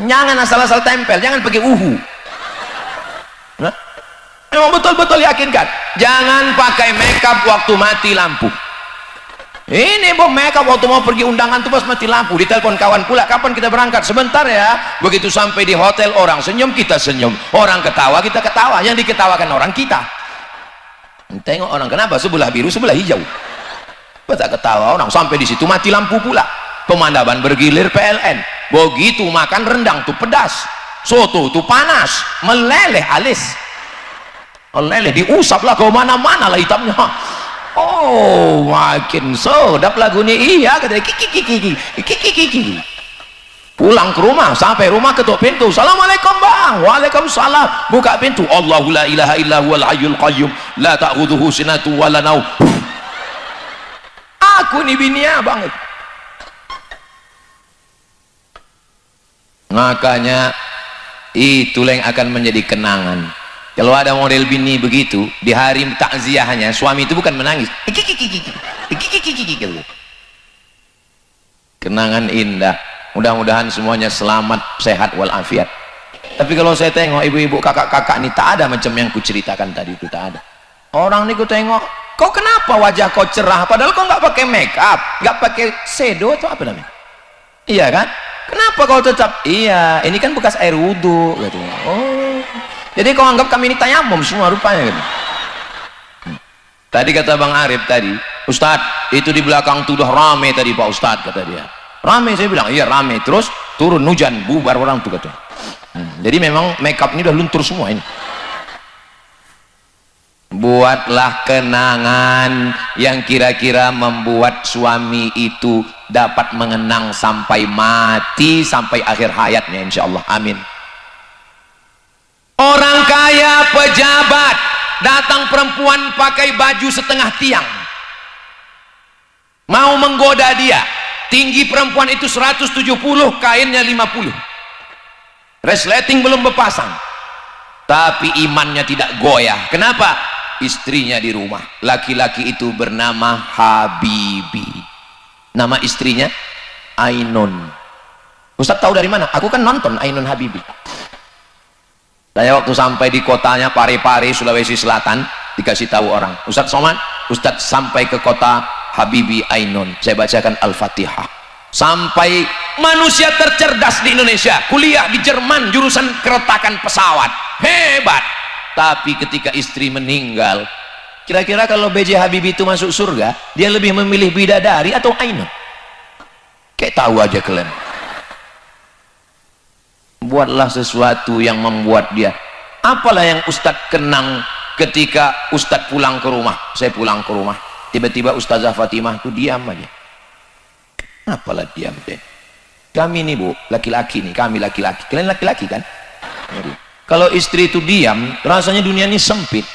Jangan asal-asal tempel, jangan pakai uhu. Memang betul-betul yakinkan. Jangan pakai makeup waktu mati lampu. Ini makeup waktu mau pergi undangan tuh pas mati lampu, ditelepon kawan pula, kapan kita berangkat? Sebentar ya. Begitu sampai di hotel, orang senyum, kita senyum, orang ketawa, kita ketawa, yang diketawakan orang kita. Tengok orang, kenapa sebelah biru sebelah hijau? Tak ketawa orang, sampai di situ mati lampu pula, pemandangan bergilir PLN. Begitu makan rendang tuh pedas, soto tuh panas, meleleh alis, meleleh, diusap lah ke mana-mana lah hitamnya. Oh, makin sedap lagunya. Iya, katanya kiki. Pulang ke rumah, sampai rumah ketuk pintu. Assalamualaikum bang. Waalaikumsalam. Buka pintu. Allahu la ilaha illa huwal hayyul qayyum la ta'khudhuhu sinatun wa la naum. Aku nih bini abang. Makanya itulah yang akan menjadi kenangan. Kalau ada model bini begitu, di hari takziahnya suami itu bukan menangis, kenangan indah. Mudah-mudahan semuanya selamat, sehat walafiat. Tapi kalau saya tengok ibu-ibu, kakak-kakak ini tak ada macam yang kuceritakan tadi itu, tak ada. Orang ini ku tengok, kau kenapa wajah kau cerah padahal kau nggak pakai make up, nggak pakai shadow atau apa namanya? Iya kan? Kenapa kau tetap? Iya, ini kan bekas air wudhu katanya. Oh, jadi kau anggap kami ini tayamum semua rupanya gitu. Tadi kata Bang Arif tadi, Ustadz itu di belakang tuh udah rame tadi Pak Ustadz, kata dia. Rame, saya bilang iya rame. Terus turun hujan, bubar orang tuh katanya. Jadi memang make up ini udah luntur semua ini. Buatlah kenangan yang kira-kira membuat suami itu dapat mengenang sampai mati, sampai akhir hayatnya, insya Allah. Amin. Orang kaya, pejabat, datang perempuan pakai baju setengah tiang, mau menggoda dia. Tinggi perempuan itu 170, kainnya 50, resleting belum berpasang, tapi imannya tidak goyah. Kenapa? Istrinya di rumah. Laki-laki itu bernama Habibi, nama istrinya Ainun. Ustaz tahu dari mana? Aku kan nonton Ainun Habibi. Saya waktu sampai di kotanya Parepare, Sulawesi Selatan, dikasih tahu orang, Ustaz Somad, Ustaz sampai ke kota Habibi Ainun. Saya bacakan Al-Fatihah. Sampai manusia tercerdas di Indonesia, kuliah di Jerman jurusan keretakan pesawat, hebat. Tapi ketika istri meninggal, kira-kira kalau B.J. Habibie itu masuk surga, dia lebih memilih bidadari atau Ainun? Kayak tahu aja kalian. Buatlah sesuatu yang membuat dia. Apalah yang Ustadz kenang ketika Ustadz pulang ke rumah. Saya pulang ke rumah, tiba-tiba Ustazah Fatimah itu diam aja. Apalah diam deh. Kami nih bu, laki-laki nih, kami laki-laki. Kalian laki-laki kan? Kalau istri itu diam, rasanya dunia ini sempit.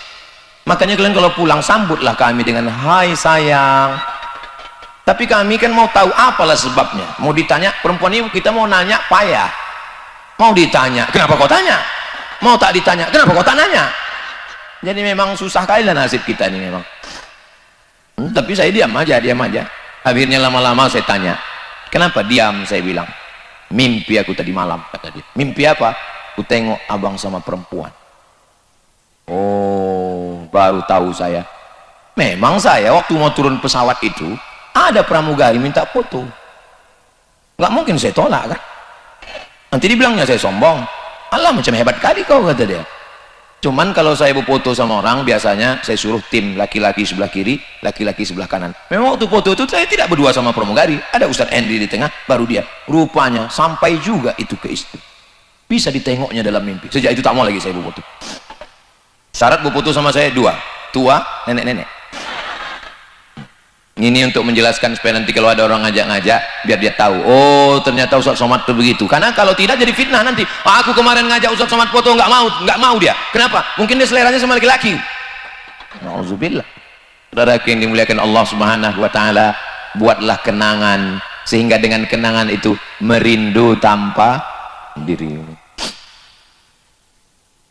Makanya kalian kalau pulang, sambutlah kami dengan hai sayang. Tapi kami kan mau tahu apalah sebabnya. Mau ditanya, perempuan ini kita mau nanya payah. Mau ditanya, kenapa kau tanya? Mau tak ditanya, kenapa kau tak nanya? Jadi memang susah kali lah nasib kita ini memang. Tapi saya diam aja. Akhirnya lama-lama saya tanya, kenapa diam? Saya bilang, mimpi aku tadi malam, kata dia. Mimpi apa? Aku tengok abang sama perempuan. Oh, baru tahu saya. Memang saya waktu mau turun pesawat itu, ada pramugari minta foto. Nggak mungkin saya tolak kan. Nanti dibilangnya saya sombong. Allah, macam hebat kali kau, kata dia. Cuman kalau saya berfoto sama orang, biasanya saya suruh tim laki-laki sebelah kiri, laki-laki sebelah kanan. Memang waktu foto itu saya tidak berdua sama pramugari, ada Ustadz Henry di tengah, baru dia. Rupanya sampai juga itu ke istri. Bisa ditengoknya dalam mimpi. Sejak itu tak mau lagi saya berfoto. Syarat berfoto sama saya dua, tua, nenek-nenek. Ini untuk menjelaskan supaya nanti kalau ada orang ngajak-ngajak, biar dia tahu, oh ternyata Ustaz Somad itu begitu. Karena kalau tidak jadi fitnah nanti. Aku kemarin ngajak Ustaz Somad foto, nggak mau dia. Kenapa? Mungkin dia seleranya sama laki-laki. Nauzubillah. Saudara yang dimuliakan Allah Subhanahu wa taala, buatlah kenangan sehingga dengan kenangan itu merindu tanpa dirimu.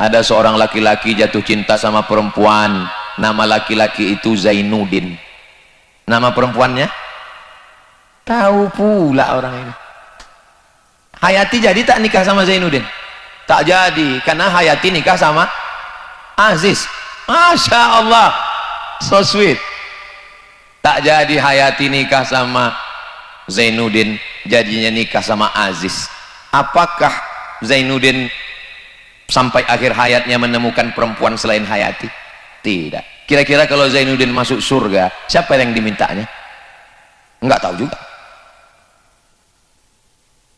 Ada seorang laki-laki jatuh cinta sama perempuan, nama laki-laki itu Zainuddin. Nama perempuannya tahu pula orang ini. Hayati jadi tak nikah sama Zainuddin? Tak jadi, karena Hayati nikah sama Aziz. Masya Allah, so sweet. Tak jadi Hayati nikah sama Zainuddin, jadinya nikah sama Aziz. Apakah Zainuddin sampai akhir hayatnya menemukan perempuan selain Hayati? Tidak. Kira-kira kalau Zainuddin masuk surga, siapa yang dimintanya? Enggak tahu juga.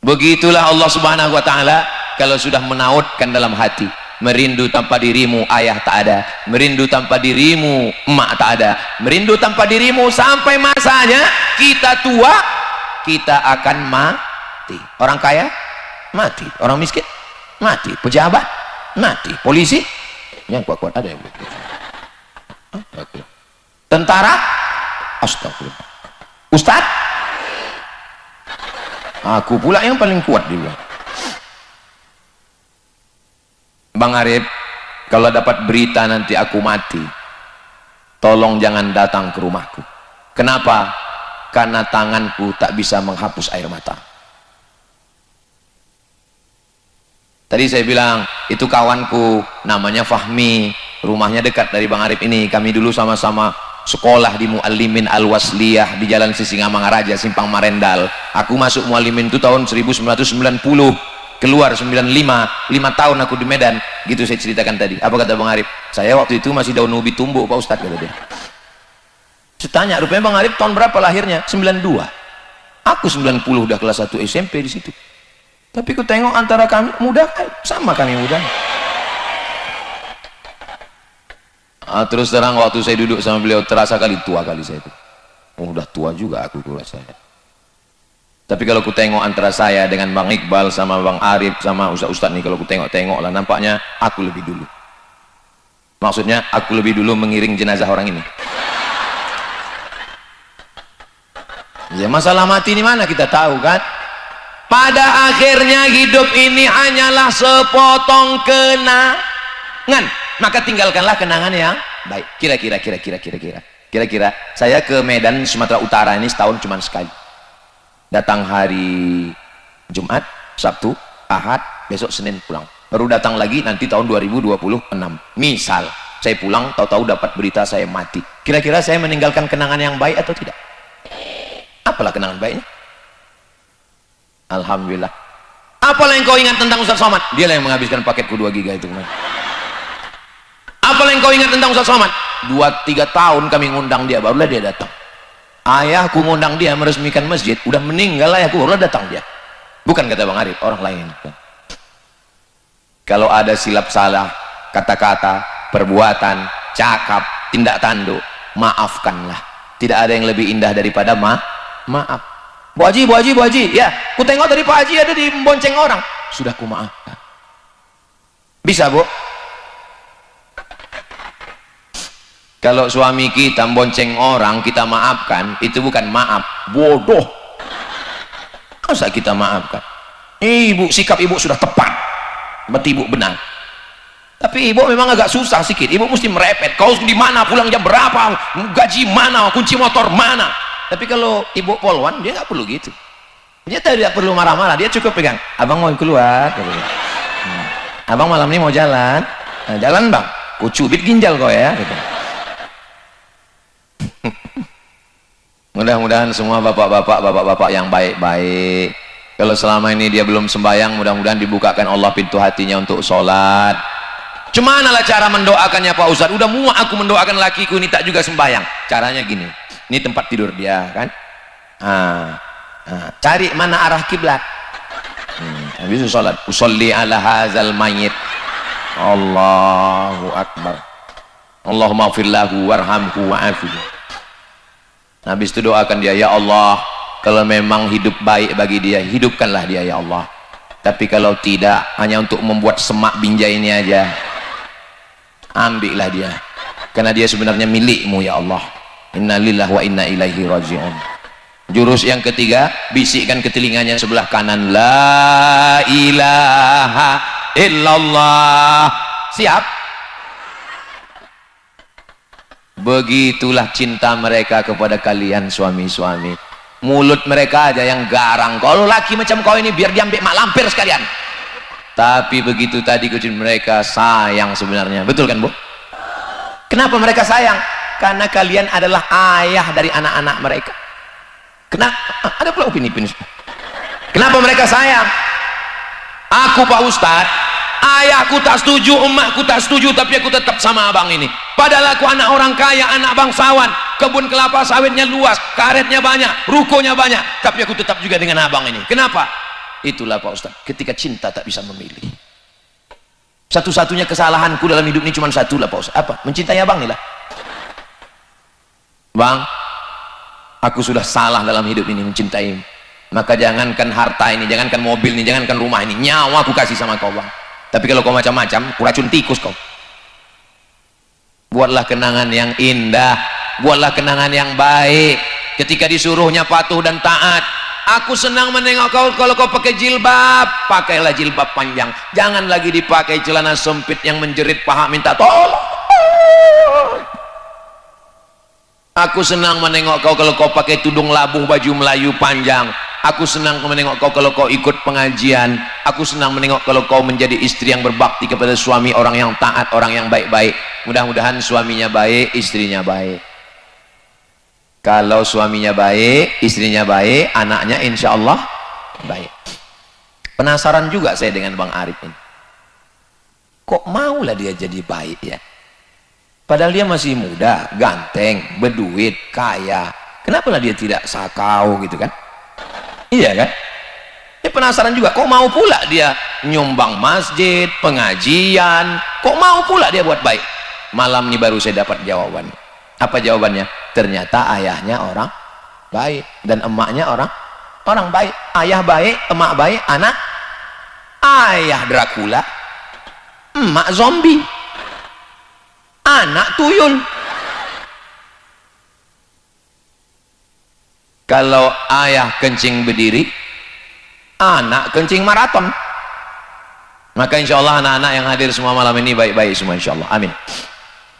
Begitulah Allah Subhanahu wa taala kalau sudah menautkan dalam hati, merindu tanpa dirimu ayah tak ada, merindu tanpa dirimu emak tak ada, merindu tanpa dirimu sampai masanya kita tua, kita akan mati. Orang kaya mati, orang miskin mati, pejabat mati, polisi yang kuat-kuat ada yang begitu. Tentara, astagfirullah. Ustaz, aku pula yang paling kuat dia. Bang Arif, kalau dapat berita nanti aku mati, tolong jangan datang ke rumahku. Kenapa? Karena tanganku tak bisa menghapus air mata. Tadi saya bilang, itu kawanku, namanya Fahmi, rumahnya dekat dari Bang Arif ini. Kami dulu sama-sama sekolah di Muallimin Al-Wasliyah di Jalan Sisingamangaraja, Simpang Marendal. Aku masuk Muallimin itu tahun 1990, keluar 95, 5 tahun aku di Medan. Gitu saya ceritakan tadi. Apa kata Bang Arif? Saya waktu itu masih daun ubi tumbuh, Pak Ustadz, kata dia. Saya tanya, rupanya Bang Arif tahun berapa lahirnya? 92. Aku 90 udah kelas 1 SMP di situ. Tapi ku tengok antara kami muda, sama kami muda. Terus terang waktu saya duduk sama beliau terasa kali tua kali saya itu. Oh, udah tua juga aku rasanya. Tapi kalau ku tengok antara saya dengan Bang Iqbal sama Bang Arif sama Ustaz nih, kalau ku tengok lah nampaknya aku lebih dulu. Maksudnya aku lebih dulu mengiring jenazah orang ini. Ya masalah mati ini mana kita tahu kan? Pada akhirnya hidup ini hanyalah sepotong kenangan. Maka tinggalkanlah kenangan yang baik. Kira-kira saya ke Medan Sumatera Utara ini setahun cuma sekali. Datang hari Jumat, Sabtu, Ahad, besok Senin pulang. Baru datang lagi nanti tahun 2026. Misal saya pulang tahu-tahu dapat berita saya mati. Kira-kira saya meninggalkan kenangan yang baik atau tidak? Apalah kenangan baiknya? Alhamdulillah. Apalah yang kau ingat tentang Ustaz Somad? Dia lah yang menghabiskan paketku 2 giga itu. Apalah yang kau ingat tentang Ustaz Somad? 2-3 tahun kami ngundang dia, barulah dia datang. Ayahku ngundang dia meresmikan masjid, udah meninggal ayahku, barulah datang dia. Bukan kata Bang Arif, orang lain. Kalau ada silap salah, kata-kata, perbuatan, cakap, tindak tanduk, maafkanlah. Tidak ada yang lebih indah daripada maaf. Bu Haji, ya, ku tengok tadi Pak Haji ada di bonceng orang, sudah ku maafkan. Bisa Bu? Kalau suami kita bonceng orang kita maafkan, itu bukan maaf, bodoh. Masa kita maafkan? Ibu, sikap ibu sudah tepat, berarti ibu benar. Tapi ibu memang agak susah sedikit, ibu mesti merepet, kau di mana, pulang jam berapa, gaji mana, kunci motor mana. Tapi kalau ibu polwan dia nggak perlu gitu, dia tidak perlu marah-marah, dia cukup pegang, abang mau keluar, abang malam ini mau jalan, nah, jalan bang, ku cubit ginjal kau ya gitu. Mudah-mudahan semua bapak-bapak yang baik-baik, kalau selama ini dia belum sembahyang, mudah-mudahan dibukakan Allah pintu hatinya untuk sholat. Cuman lah cara mendoakannya Pak Ustadz? Udah muak aku mendoakan lakiku ini tak juga sembahyang. Caranya gini, ini tempat tidur dia kan, cari mana arah kiblat, habis itu sholat, usolli ala hazal mayit, Allahu Akbar, Allahumma firlahu warhamhu wa'afihi. Habis itu doakan dia, ya Allah, kalau memang hidup baik bagi dia, hidupkanlah dia ya Allah. Tapi kalau tidak, hanya untuk membuat semak binjai ini aja, ambillah dia, karena dia sebenarnya milikmu ya Allah. Inna lillahi wa inna ilaihi raji'un. Jurus yang ketiga, bisikkan ke telinganya sebelah kanan, la ilaha illallah. Siap? Begitulah cinta mereka kepada kalian suami-suami. Mulut mereka aja yang garang, kalau laki macam kau ini biar diambil mak lampir sekalian. Tapi begitu tadi kucing mereka sayang sebenarnya, betul kan Bu? Kenapa mereka sayang? Karena kalian adalah ayah dari anak-anak mereka. Kenapa? Ada pula opini-opini. Kenapa mereka sayang? Aku Pak Ustadz, ayahku tak setuju, emakku tak setuju, tapi aku tetap sama abang ini. Padahal aku anak orang kaya, anak bangsawan, kebun kelapa sawitnya luas, karetnya banyak, rukonya banyak, tapi aku tetap juga dengan abang ini. Kenapa? Itulah Pak Ustadz, ketika cinta tak bisa memilih. Satu-satunya kesalahanku dalam hidup ini cuma satu lah Pak Ustadz. Apa? Mencintai abang nih lah. Bang, aku sudah salah dalam hidup ini mencintai. Maka jangankan harta ini, jangankan mobil ini, jangankan rumah ini, nyawa aku kasih sama kau bang. Tapi kalau kau macam-macam, kuracun tikus kau. Buatlah kenangan yang indah, buatlah kenangan yang baik. Ketika disuruhnya patuh dan taat. Aku senang menengok kau kalau kau pakai jilbab, pakailah jilbab panjang. Jangan lagi dipakai celana sempit yang menjerit paha minta tolong. Aku senang menengok kau kalau kau pakai tudung labuh baju Melayu panjang. Aku senang menengok kau kalau kau ikut pengajian. Aku senang menengok kalau kau menjadi istri yang berbakti kepada suami, orang yang taat, orang yang baik-baik. Mudah-mudahan suaminya baik, istrinya baik. Kalau suaminya baik, istrinya baik, anaknya insya Allah baik. Penasaran juga saya dengan Bang Arif ini. Kok maulah dia jadi baik ya? Padahal dia masih muda, ganteng, berduit, kaya. Kenapa lah dia tidak sakau gitu kan? Iya kan? Ya penasaran juga, kok mau pula dia nyumbang masjid, pengajian, kok mau pula dia buat baik. Malam ini baru saya dapat jawaban. Apa jawabannya? Ternyata ayahnya orang baik dan emaknya orang baik. Ayah baik, emak baik, anak ayah Dracula, emak zombie, anak tuyul. Kalau ayah kencing berdiri, anak kencing maraton. Maka insya Allah anak-anak yang hadir semua malam ini baik-baik semua insya Allah, amin.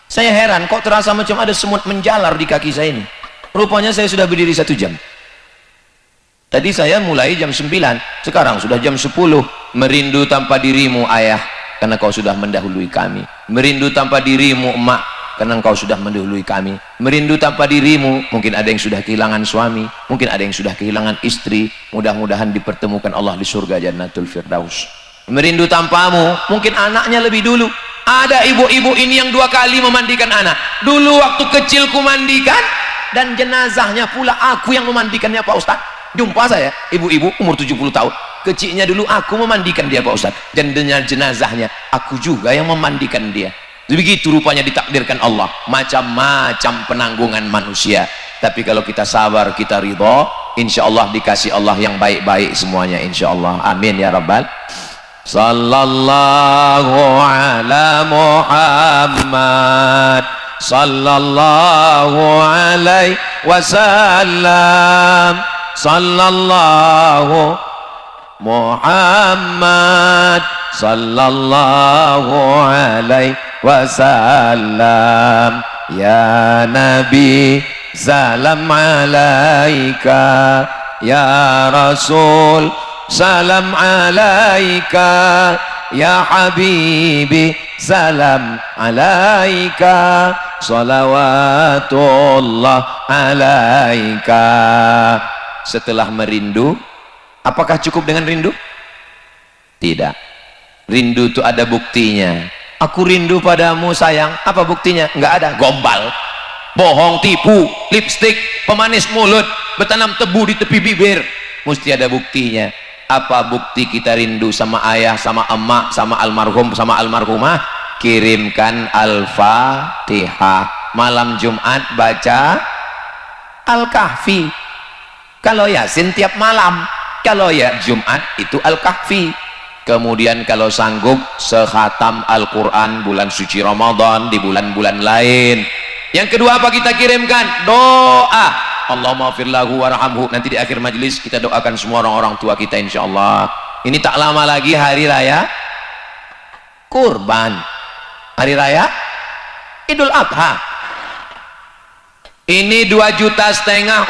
Saya heran kok terasa macam ada semut menjalar di kaki saya ini. Rupanya saya sudah berdiri 1 jam. Tadi saya mulai jam 9, sekarang sudah jam 10. Merindu tanpa dirimu ayah, karena kau sudah mendahului kami. Merindu tanpa dirimu emak, karena engkau sudah mendahului kami. Merindu tanpa dirimu, mungkin ada yang sudah kehilangan suami, mungkin ada yang sudah kehilangan istri. Mudah-mudahan dipertemukan Allah di surga Jannatul Firdaus. Merindu tanpamu, mungkin anaknya lebih dulu. Ada ibu-ibu ini yang 2 kali memandikan anak. Dulu waktu kecil ku mandikan, dan jenazahnya pula aku yang memandikannya Pak Ustaz. Jumpa saya ibu-ibu umur 70 tahun, kecilnya dulu aku memandikan dia Pak Ustaz, dan dengan jenazahnya aku juga yang memandikan dia. Begitu rupanya ditakdirkan Allah. Macam-macam penanggungan manusia, tapi kalau kita sabar, kita ridho, insya Allah dikasih Allah yang baik-baik semuanya insya Allah, amin ya rabbal. Sallallahu ala Muhammad, sallallahu alaihi wasallam, sallallahu Muhammad, sallallahu alaihi wasallam. Ya Nabi salam alaika, ya Rasul salam alaika, ya Habibi salam alaika, salawatullah alaika. Setelah merindu, apakah cukup dengan rindu? Tidak. Rindu itu ada buktinya. Aku rindu padamu sayang, apa buktinya? Enggak ada. Gombal, bohong, tipu, lipstik, pemanis mulut, bertanam tebu di tepi bibir. Mesti ada buktinya. Apa bukti kita rindu sama ayah, sama emak, sama almarhum, sama almarhumah? Kirimkan Al-Fatihah. Malam Jumat baca Al-Kahfi. Kalau Yasin tiap malam, kalau ya Jumat itu Al-Kahfi. Kemudian kalau sanggup sekhatam Al-Quran bulan suci Ramadan, di bulan-bulan lain. Yang kedua apa kita kirimkan? Doa. Allahumma firlahu warhamhu. Nanti di akhir majelis kita doakan semua orang-orang tua kita insyaallah. Ini tak lama lagi hari raya Kurban, hari raya Idul Adha. Ini 2,5 juta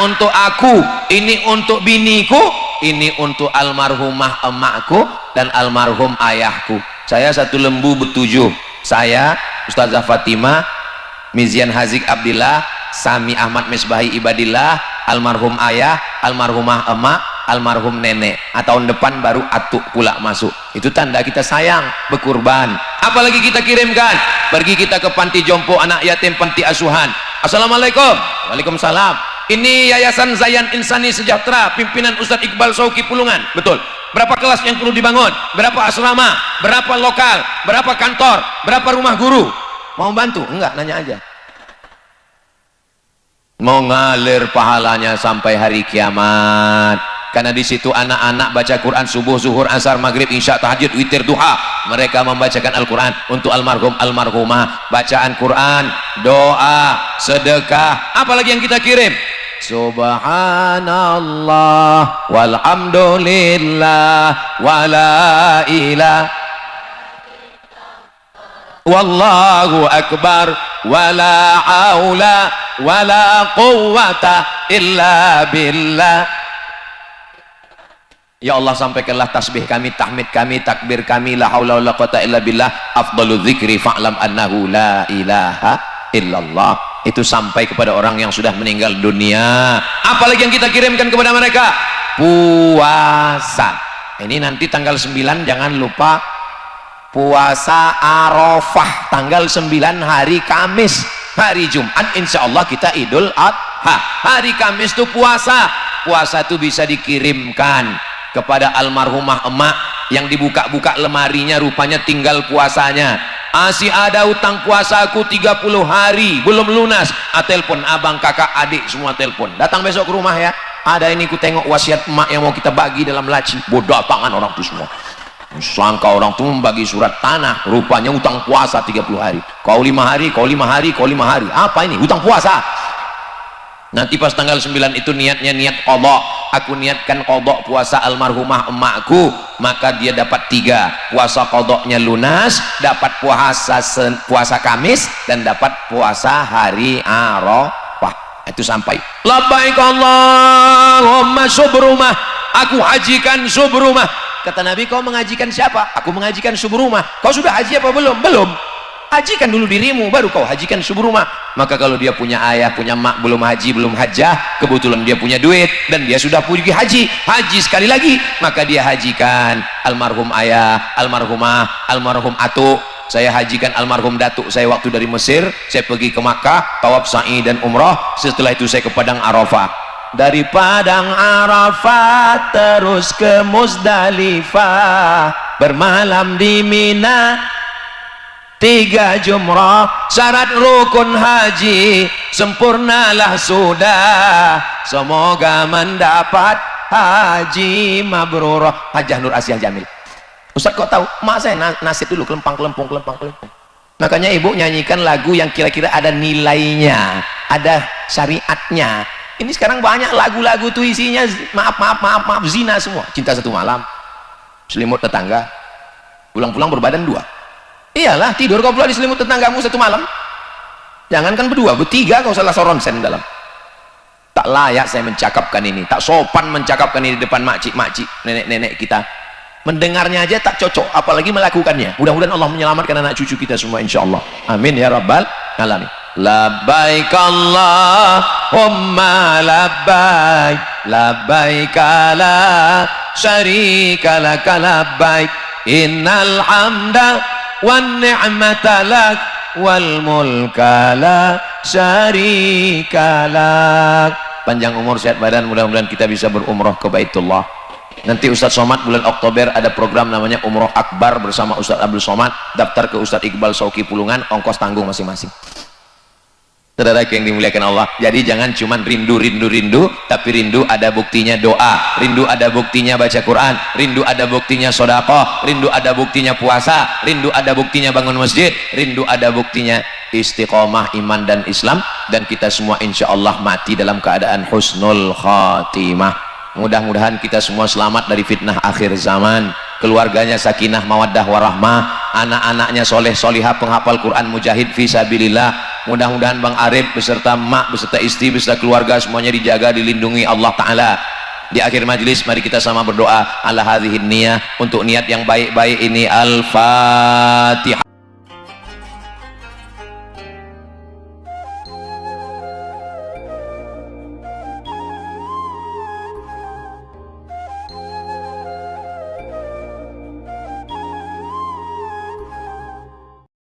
untuk aku, ini untuk biniku, ini untuk almarhumah emakku dan almarhum ayahku. Saya 1 lembu ber-7. Saya Ustazah Fatimah, Mizian Hazik Abdillah, Sami Ahmad Misbahi Ibadillah, almarhum ayah, almarhumah emak, almarhum nenek. Tahun depan baru atuk pula masuk. Itu tanda kita sayang, berkurban. Apalagi kita kirimkan? Pergi kita ke panti jompo, anak yatim, panti asuhan. Assalamualaikum. Waalaikumsalam. Ini Yayasan Zayan Insani Sejahtera, pimpinan Ustadz Iqbal Sauki Pulungan. Betul. Berapa kelas yang perlu dibangun? Berapa asrama? Berapa lokal? Berapa kantor? Berapa rumah guru? Mau bantu? Enggak, nanya aja. Mau ngalir pahalanya sampai hari kiamat. Karena di situ anak-anak baca Quran subuh, zuhur, asar, maghrib, isya, tahajud, witir, duha. Mereka membacakan Al-Quran untuk almarhum, almarhumah. Bacaan Quran, doa, sedekah. Apalagi yang kita kirim? Subhanallah walhamdulillah wala ilah wallahu akbar wala haula wala quwwata illa billah. Ya Allah, sampaikanlah tasbih kami, tahmid kami, takbir kami, la haula wala quwwata illa billah, afdalu dzikri fa'lam annahu la ilaha illallah. Itu sampai kepada orang yang sudah meninggal dunia. Apalagi yang kita kirimkan kepada mereka? Puasa. Ini nanti tanggal 9 jangan lupa puasa Arafah, tanggal 9 hari Kamis. Hari Jumat insya Allah kita Idul Adha. Hari Kamis itu puasa. puasa itu bisa dikirimkan kepada almarhumah emak yang dibuka-buka lemarinya rupanya tinggal puasanya. Masih ada utang puasa aku 30 hari belum lunas. Telepon abang, kakak, adik semua telepon. Datang besok ke rumah ya. Ada ini ku tengok wasiat emak yang mau kita bagi dalam laci. Bodoh apangan orang itu semua. Sangka orang itu membagi surat tanah, rupanya utang puasa 30 hari. Kau 5 hari, kau 5 hari, kau 5 hari. Apa ini? Utang puasa. Nanti pas tanggal 9 itu niatnya niat qadha. Aku niatkan qadha puasa almarhumah emakku, maka dia dapat 3. Puasa qadhanya lunas, dapat puasa Kamis, dan dapat puasa hari Arafah. Itu sampai. Labbaik Allahumma subrumah. Aku hajikan subrumah. Kata Nabi, kau mengajikan siapa? Aku mengajikan subrumah. Kau sudah haji apa belum? Belum. Hajikan dulu dirimu, baru kau hajikan subrumah. Maka kalau dia punya ayah, punya mak, belum haji, belum hajjah, kebetulan dia punya duit dan dia sudah pergi haji sekali lagi, maka dia hajikan almarhum ayah, almarhumah, almarhum atuk. Saya hajikan almarhum datuk saya waktu dari Mesir. Saya pergi ke Makkah, tawaf sa'i dan umrah. Setelah itu saya ke Padang Arafah. Dari Padang Arafah terus ke Muzdalifah, bermalam di Mina, 3 jumrah, syarat rukun haji sempurnalah sudah, semoga mendapat haji mabrurah. Hajjah Nur Asia Jamil. Ustaz kok tahu? Mak saya nasib dulu kelempang. Makanya ibu nyanyikan lagu yang kira-kira ada nilainya, ada syariatnya. Ini sekarang banyak lagu-lagu tuh isinya maaf zina semua. Cinta satu malam, selimut tetangga, pulang-pulang berbadan 2. Iyalah, tidur kau pula di selimut tetanggamu 1 malam. Jangankan berdua, bertiga kau salah soronsen dalam. Tak layak saya mencakapkan ini, tak sopan mencakapkan ini di depan makcik, nenek-nenek kita. Mendengarnya aja tak cocok, apalagi melakukannya. Mudah-mudahan Allah menyelamatkan anak cucu kita semua insyaallah. Amin ya rabbal alamin. Labbaik Allahumma labbaik, labbaik la syarika lak labbaik, innal hamda wan ni'mata lak wal mulka la syarika lak. Panjang umur, sehat badan, mudah-mudahan kita bisa berumrah ke Baitullah. Nanti Ustadz Somad bulan Oktober ada program namanya Umroh Akbar bersama Ustadz Abdul Somad. Daftar ke Ustadz Iqbal Sauki Pulungan, ongkos tanggung masing-masing. Saudara yang dimuliakan Allah, jadi jangan cuma rindu, tapi rindu ada buktinya doa, rindu ada buktinya baca Quran, rindu ada buktinya sedekah, rindu ada buktinya puasa, rindu ada buktinya bangun masjid, rindu ada buktinya istiqomah iman dan Islam, dan kita semua insya Allah mati dalam keadaan husnul khatimah. Mudah-mudahan kita semua selamat dari fitnah akhir zaman, keluarganya sakinah mawaddah warahmah, anak-anaknya soleh solihah penghafal Quran mujahid fisabilillah. Mudah-mudahan Bang Arif beserta mak, beserta istri, beserta keluarga semuanya dijaga, dilindungi Allah Ta'ala. Di akhir majlis mari kita sama berdoa ala hadhihin niyah, untuk niat yang baik-baik ini. Al-Fatihah.